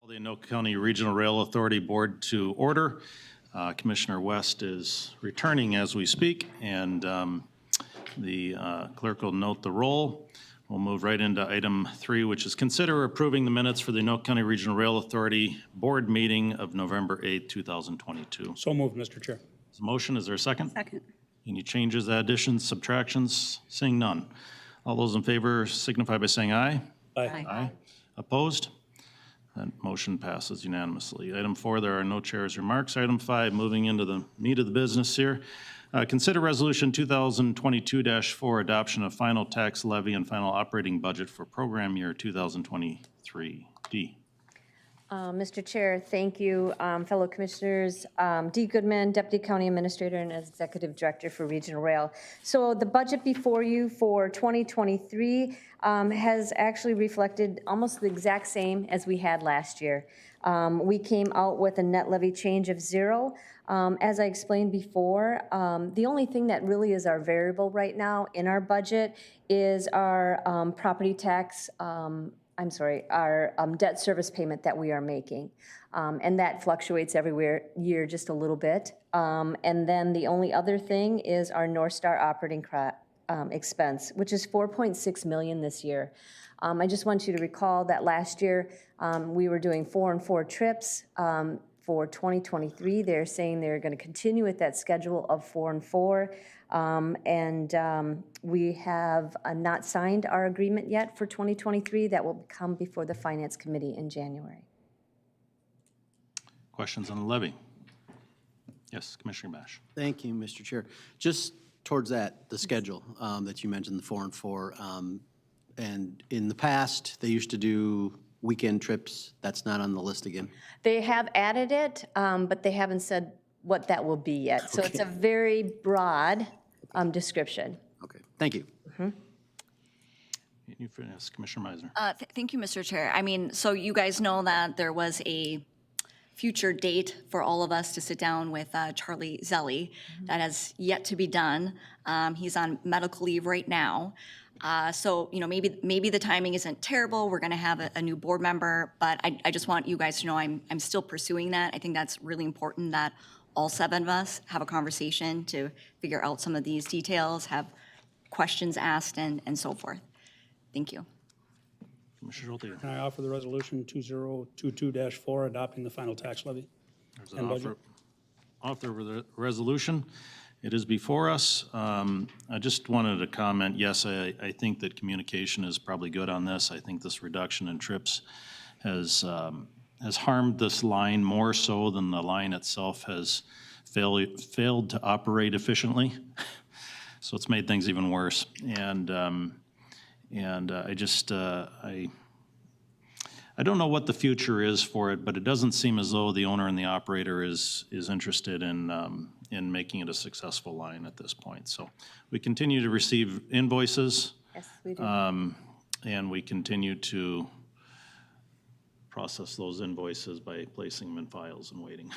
The Anoka County Regional Rail Authority Board to order. Commissioner West is returning as we speak, and the clerk will note the roll. We'll move right into item 3, which is consider approving the minutes for the Anoka County Regional Rail Authority Board meeting of November 8, 2022. So moved, Mr. Chair. Is a motion, is there a second? Second. Any changes, additions, subtractions? Seeing none. All those in favor signify by saying aye. Aye. Aye. Opposed? That motion passes unanimously. Item 4, there are no chair's remarks. Item 5, moving into the meat of the business here. Consider Resolution 2022-4, adoption of final tax levy and final operating budget for program year 2023. D. Mr. Chair, thank you, fellow commissioners. D. Goodman, Deputy County Administrator and Executive Director for Regional Rail. So the budget before you for 2023 has actually reflected almost the exact same as we had last year. We came out with a net levy change of 0. As I explained before, the only thing that really is our variable right now in our budget is our property tax, our debt service payment that we are making. And that fluctuates every year just a little bit. And then the only other thing is our North Star operating expense, which is $4.6 million this year. I just want you to recall that last year we were doing 4 and 4 trips. For 2023, they're saying they're going to continue with that schedule of 4 and 4. We have not signed our agreement yet for 2023. That will come before the Finance Committee in January. Questions on the levy? Yes, Commissioner Bash. Thank you, Mr. Chair. Just towards that, the schedule that you mentioned, the 4 and 4, and in the past, they used to do weekend trips. That's not on the list again. They have added it, but they haven't said what that will be yet. So it's a very broad description. Okay, thank you. Yes, Commissioner Meisner. Thank you, Mr. Chair. I mean, so you guys know that there was a future date for all of us to sit down with Charlie Zelli. That has yet to be done. He's on medical leave right now. So, you know, maybe the timing isn't terrible. We're going to have a new board member, but I just want you guys to know I'm still pursuing that. I think that's really important that all 7 of us have a conversation to figure out some of these details, have questions asked, and so forth. Thank you. Commissioner Schulte. Can I offer the resolution 2022-4 adopting the final tax levy? There's an offer of the resolution. It is before us. I just wanted to comment, yes, I think that communication is probably good on this. I think this reduction in trips has harmed this line more so than the line itself has failed to operate efficiently. So it's made things even worse. And I don't know what the future is for it, but it doesn't seem as though the owner and the operator is interested in making it a successful line at this point. So we continue to receive invoices. Yes, we do. And we continue to process those invoices by placing them in files and waiting.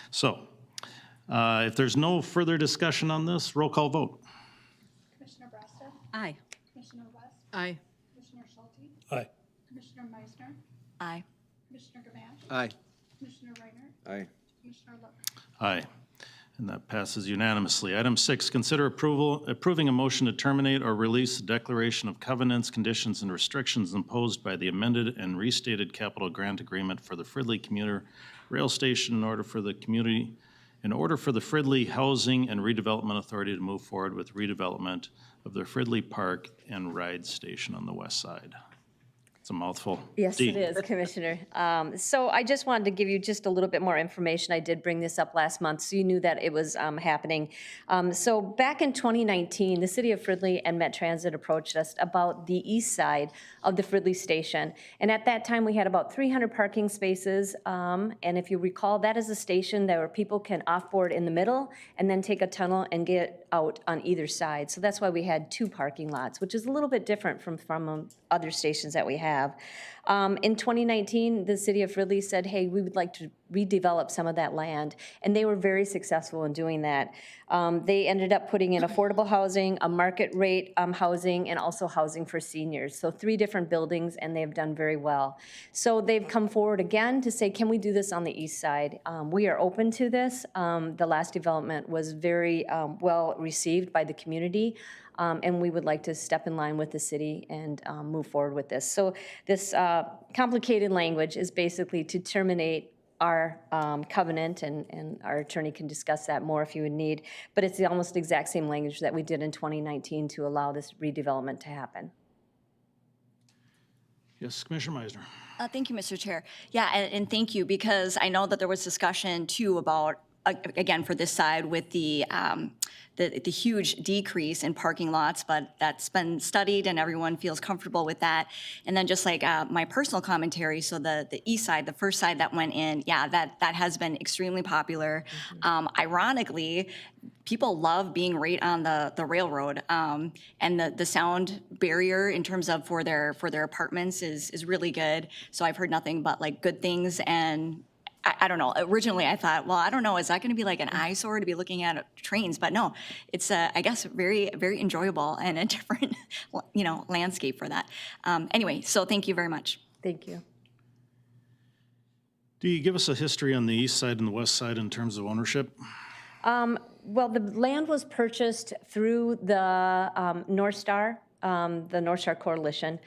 So if there's no further discussion on this, roll call vote. Commissioner Brassad? Aye. Commissioner West? Aye. Commissioner Schulte? Aye. Commissioner Meisner? Aye. Commissioner Gamache? Aye. Commissioner Reiner? Aye. Commissioner Look? Aye. And that passes unanimously. Item 6, consider approving a motion to terminate or release the declaration of covenants, conditions, and restrictions imposed by the amended and restated capital grant agreement for the Fridley Commuter Rail Station in order for the Fridley Housing and Redevelopment Authority to move forward with redevelopment of the Fridley Park and Ride Station on the west side. It's a mouthful. Yes, D. it is, Commissioner. So I just wanted to give you just a little bit more information. I did bring this up last month, so you knew that it was happening. So back in 2019, the City of Fridley and Met Transit approached us about the east side of the Fridley station. And at that time, we had about 300 parking spaces. And if you recall, that is a station that where people can offboard in the middle and then take a tunnel and get out on either side. So that's why we had 2 parking lots, which is a little bit different from other stations that we have. In 2019, the City of Fridley said, hey, we would like to redevelop some of that land, and they were very successful in doing that. They ended up putting in affordable housing, a market rate housing, and also housing for seniors. So 3 different buildings, and they've done very well. So they've come forward again to say, can we do this on the east side? We are open to this. The last development was very well received by the community, and we would like to step in line with the city and move forward with this. So this complicated language is basically to terminate our covenant, and our attorney can discuss that more if you would need, but it's the almost exact same language that we did in 2019 to allow this redevelopment to happen. Yes, Commissioner Meisner. Thank you, Mr. Chair. Yeah, and thank you, because I know that there was discussion too about, again, for this side with the huge decrease in parking lots, but that's been studied and everyone feels comfortable with that. And then just like my personal commentary, so the east side, the first side that went in, yeah, that has been extremely popular. Ironically, people love being right on the railroad, and the sound barrier in terms of for their apartments is really good. So I've heard nothing but like good things. And I don't know, originally I thought, well, I don't know, is that going to be like an eyesore to be looking at trains? But no, it's I guess very, very enjoyable and a different, landscape for that. Anyway, so thank you very much. Thank you. Do you give us a history on the east side and the west side in terms of ownership? Well, the land was purchased through the North Star Coalition.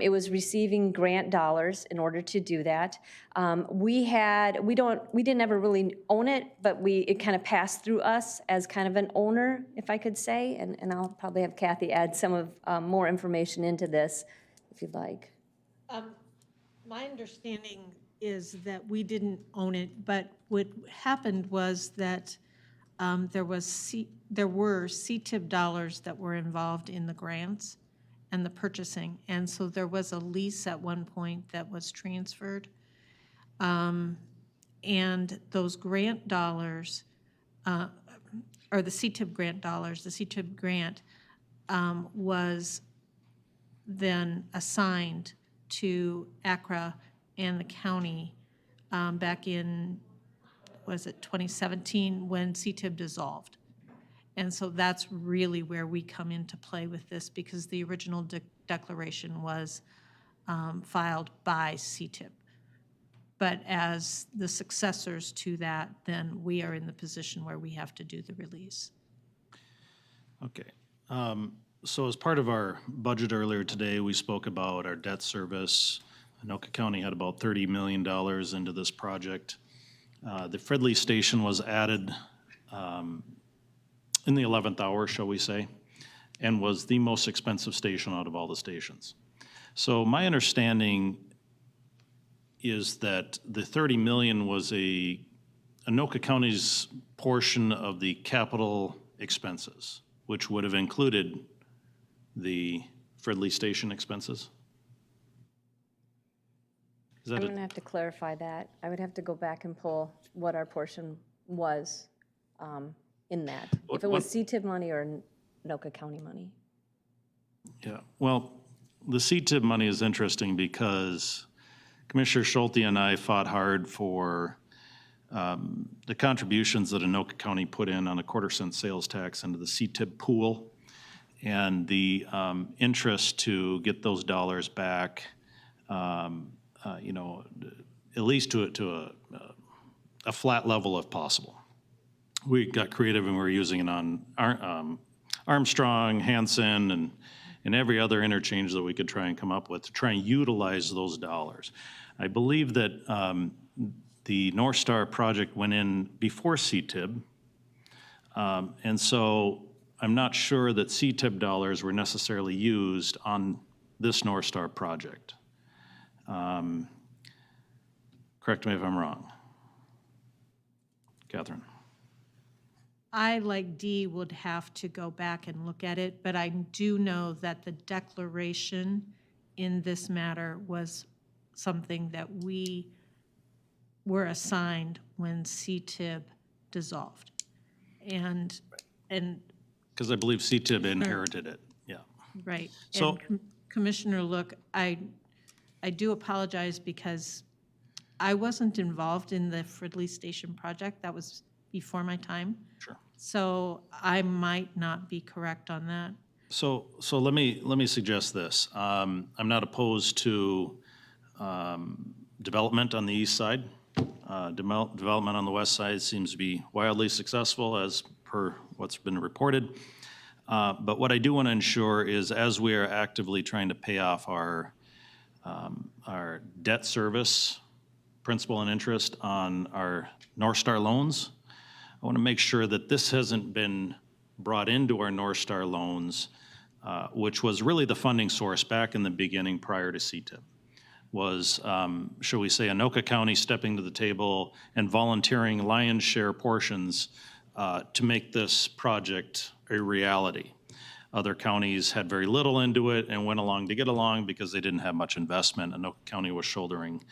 It was receiving grant dollars in order to do that. We didn't ever really own it, but it kind of passed through us as kind of an owner, if I could say, and I'll probably have Kathy add some of more information into this, if you'd like. My understanding is that we didn't own it, but what happened was that there were CTIP dollars that were involved in the grants and the purchasing, and so there was a lease at one point that was transferred. And those grant dollars, or the CTIP grant dollars, the CTIP grant was then assigned to ACRA and the county back in, was it 2017, when CTIP dissolved. And so that's really where we come into play with this, because the original declaration was filed by CTIP. But as the successors to that, then we are in the position where we have to do the release. Okay. So as part of our budget earlier today, we spoke about our debt service. Anoka County had about $30 million into this project. The Fridley station was added in the 11th hour, shall we say, and was the most expensive station out of all the stations. So my understanding is that the 30 million was Anoka County's portion of the capital expenses, which would have included the Fridley station expenses? Is I'm that going to have to clarify that. I would have to go back and pull what our portion was in that. If it was CTIP money or Anoka County money. Yeah, well, the CTIP money is interesting because Commissioner Schulte and I fought hard for the contributions that Anoka County put in on a quarter-cent sales tax into the CTIP pool, and the interest to get those dollars back, at least to a flat level if possible. We got creative and we were using it on Armstrong, Hanson, and every other interchange that we could try and come up with to try and utilize those dollars. I believe that the North Star project went in before CTIB, and so I'm not sure that CTIB dollars were necessarily used on this North Star project. Correct me if I'm wrong. Catherine. I, like Dee, would have to go back and look at it, but I do know that the declaration in this matter was something that we were assigned when CTIB dissolved. And Because I believe CTIB inherited it, yeah. right. So- And Commissioner Look, I do apologize because I wasn't involved in the Fridley Station project. That was before my time. Sure. So I might not be correct on that. So let me suggest this. I'm not opposed to development on the east side. Development on the west side seems to be wildly successful as per what's been reported. But what I do want to ensure is as we are actively trying to pay off our debt service, principal and interest on our North Star loans, I want to make sure that this hasn't been brought into our North Star loans, which was really the funding source back in the beginning prior to CTIP, was, shall we say, Anoka County stepping to the table and volunteering lion's share portions to make this project a reality. Other counties had very little into it and went along to get along because they didn't have much investment. Anoka County was shouldering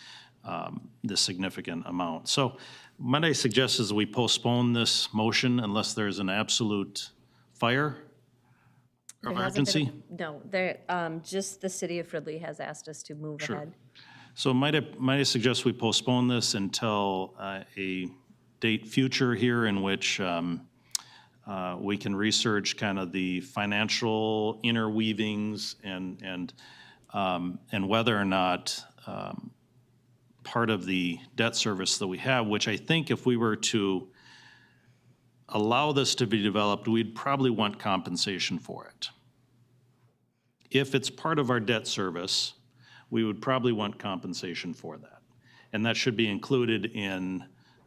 the significant amount. So what I suggest is we postpone this motion unless there's an absolute fire of There hasn't been urgency. No, just the city of Fridley has asked us to move Sure. ahead. So might I suggest we postpone this until a date future here in which we can research kind of the financial interweavings and whether or not part of the debt service that we have, which I think if we were to allow this to be developed, we'd probably want compensation for it. If it's part of our debt service, we would probably want compensation for that. And that should be included in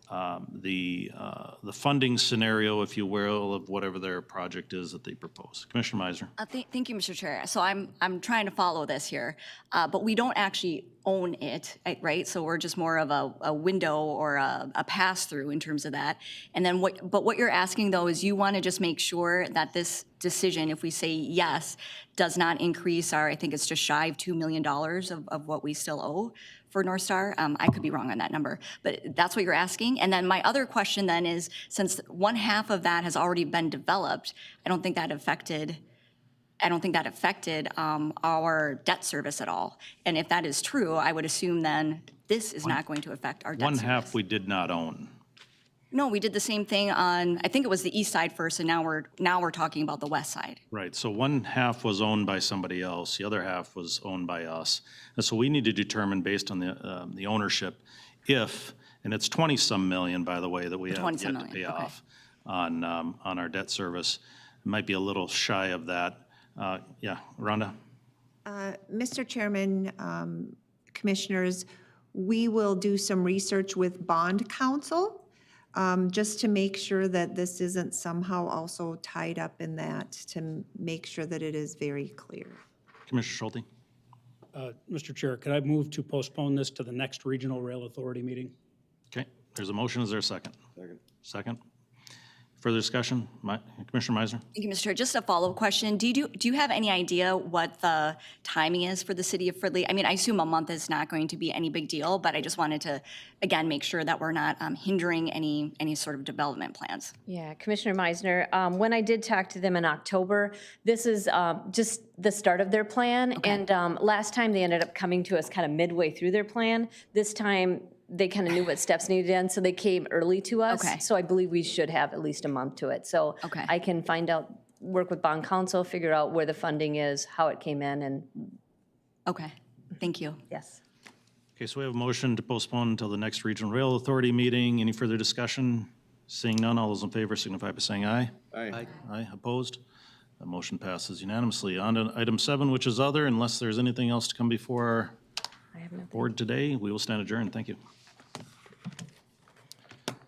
the funding scenario, if you will, of whatever their project is that they propose. Commissioner Meisner? Thank you, Mr. Chair. So I'm trying to follow this here, but we don't actually own it, right? So we're just more of a window or a pass-through in terms of that. And then what you're asking though is you want to just make sure that this decision, if we say yes, does not increase our, I think it's just shy of $2 million of what we still owe for North Star. I could be wrong on that number, but that's what you're asking. And then my other question then is, since one half of that has already been developed, I don't think that affected our debt service at all. And if that is true, I would assume then this is not going to affect our debt One service. half we did not own. No, we did the same thing on, I think it was the east side first, and now we're talking about the west side. Right, so one half was owned by somebody else, the other half was owned by us. And so we need to determine based on the ownership if, and it's 20-some million, by the way, that we have 20-some yet to million, pay okay. off on our debt service. It might be a little shy of that. Yeah, Rhonda? Mr. Chairman, Commissioners, we will do some research with bond counsel just to make sure that this isn't somehow also tied up in that, to make sure that it is very clear. Commissioner Schulte? Mr. Chair, could I move to postpone this to the next Regional Rail Authority meeting? Okay, there's a motion, is there a second? Second. Further discussion? Commissioner Meisner? Thank you, Mr. Chair. Just a follow-up question. Do you have any idea what the timing is for the city of Fridley? I mean, I assume a month is not going to be any big deal, but I just wanted to, again, make sure that we're not hindering any sort of development plans. Yeah, Commissioner Meisner, when I did talk to them in October, this is just the start of their plan. And last time they ended up coming to us kind of midway through their plan. This time they kind of knew what steps needed in, so they came early to us. Okay. So I believe we should have at least a month to it. So Okay. I can find out, work with bond counsel, figure out where the funding is, how it came in, and Okay, thank you. yes. Okay, so we have a motion to postpone until the next Regional Rail Authority meeting. Any further discussion? Seeing none, all those in favor signify by saying aye. Aye. Aye, opposed? That motion passes unanimously. On to item 7, which is other. Unless there's anything else to come before our I have nothing. board today, we will stand adjourned. Thank you.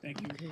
Thank you.